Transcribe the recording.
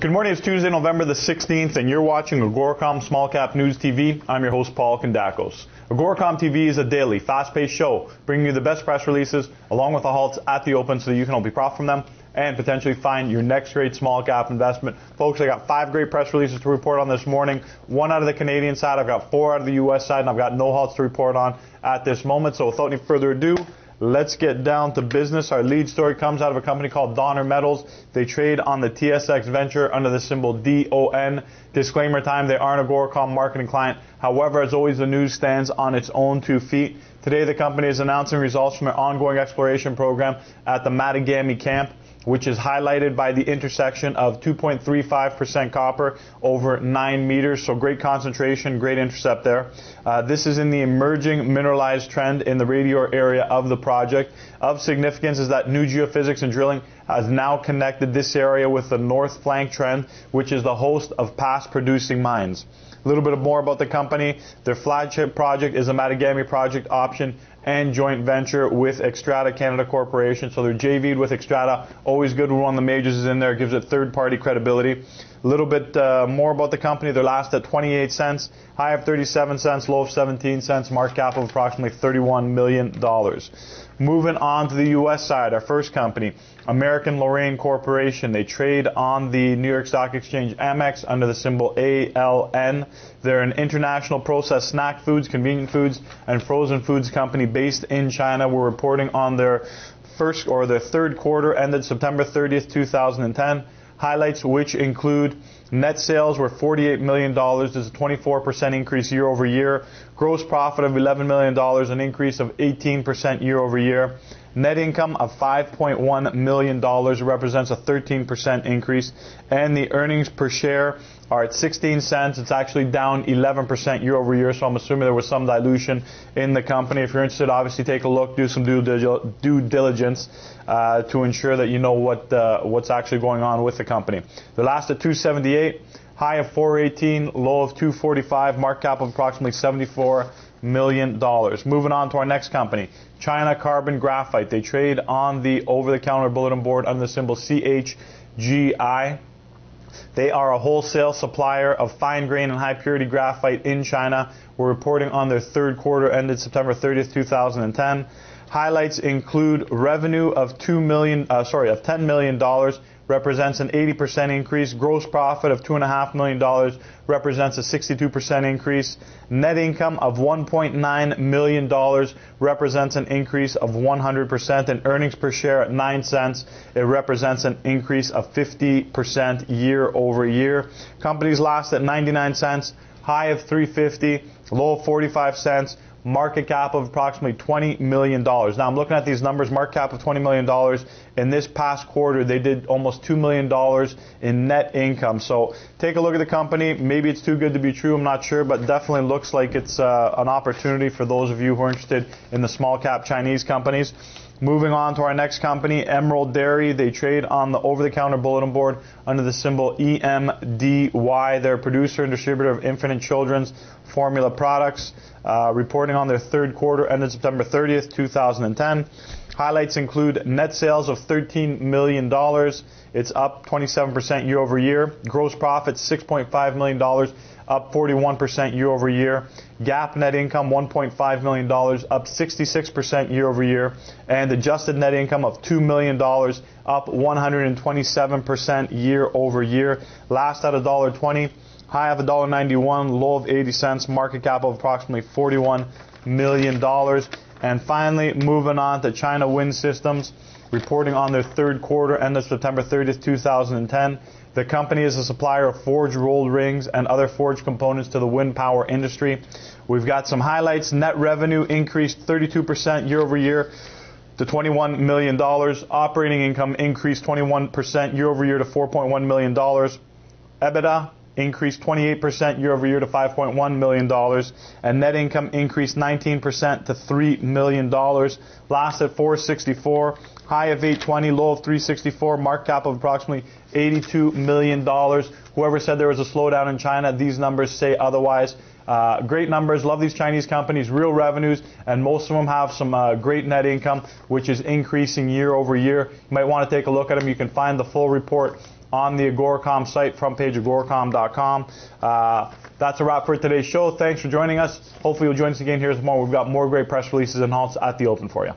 Good morning, it's Tuesday, November the 16th, and you're watching Agoracom Small Cap News TV. I'm your host, Paul Kondakos. Agoracom TV is a daily, fast-paced show bringing you the best press releases along with the halts at the open so you can be profit from them and potentially find your next great small cap investment. Folks, I got 5 great press releases to report on this morning. 1 out of the Canadian side, I've got 4 out of the U.S. side, and I've got no halts to report on at this moment. So without any further ado, let's get down to business. Our lead story comes out of a company called Donner Metals. They trade on the TSX Venture under the symbol DON. Disclaimer time, they aren't a Agoracom marketing client. However, as always, the news stands on its own 2 feet. Today, the company is announcing results from their ongoing exploration program at the Matagami camp, which is highlighted by the intersection of 2.35% copper over 9 meters. So great concentration, great intercept there. This is in the emerging mineralized trend in the radio area of the project. Of significance is that new geophysics and drilling has now connected this area with the north flank trend, which is the host of past producing mines. A little bit more about the company. Their flagship project is a Matagami project option and joint venture with Xstrata Canada Corporation. So they're JV'd with Xstrata. Always good when one of the majors is in there. Gives it third-party credibility. A little bit more about the company. They're last at 28 cents, high of 37 cents, low of 17 cents, market cap of approximately $31 million. Moving on to the U.S. side, our first company, American Lorain Corporation. They trade on the New York Stock Exchange Amex under the symbol ALN. They're an international processed snack foods, convenient foods, and frozen foods company based in China. We're reporting on their third quarter ended September 30th, 2010. Highlights which include net sales were $48 million. This is a 24% increase year over year. Gross profit of $11 million, an increase of 18% year over year. Net income of $5.1 million represents a 13% increase. And the earnings per share are at 16 cents. It's actually down 11% year over year, so I'm assuming there was some dilution in the company. If you're interested, obviously take a look, do some due diligence to ensure that you know what's actually going on with the company. The last at 278, high of 418, low of 245, market cap of approximately $74 million. Moving on to our next company, China Carbon Graphite. They trade on the over-the-counter bulletin board under the symbol CHGI. They are a wholesale supplier of fine grain and high purity graphite in China. We're reporting on their third quarter ended September 30th, 2010. Highlights include revenue of $10 million, represents an 80% increase. Gross profit of $2.5 million represents a 62% increase. Net income of $1.9 million represents an increase of 100%. And earnings per share at 9 cents, it represents an increase of 50% year over year. Company's last at 99 cents, high of 350, low of 45 cents. Market cap of approximately $20 million. Now I'm looking at these numbers, market cap of $20 million. In this past quarter, they did almost $2 million in net income. So take a look at the company. Maybe it's too good to be true, I'm not sure, but definitely looks like it's an opportunity for those of you who are interested in the small cap Chinese companies. Moving on to our next company, Emerald Dairy. They trade on the over-the-counter bulletin board under the symbol EMDY. They're a producer and distributor of infant children's formula products. Reporting on their third quarter ended September 30th, 2010. Highlights include net sales of $13 million. It's up 27% year over year. Gross profit $6.5 million, up 41% year over year. GAAP net income $1.5 million, up 66% year over year. And adjusted net income of $2 million, up 127% year over year. Last at $1.20. High of $1.91, low of 80 cents, market cap of approximately $41 million. And finally, moving on to China Wind Systems, reporting on their third quarter ended September 30th, 2010. The company is a supplier of forged rolled rings and other forged components to the wind power industry. We've got some highlights. Net revenue increased 32% year over year to $21 million. Operating income increased 21% year over year to $4.1 million. EBITDA increased 28% year over year to $5.1 million, and net income increased 19% to $3 million. Last at 464, high of 820, low of 364, market cap of approximately $82 million. Whoever said there was a slowdown in China, these numbers say otherwise. Great numbers. Love these Chinese companies. Real revenues, and most of them have some great net income, which is increasing year over year. You might want to take a look at them. You can find the full report on the Agoracom site, front page agoracom.com. That's a wrap for today's show. Thanks for joining us. Hopefully you'll join us again here tomorrow. We've got more great press releases and halts at the open for you.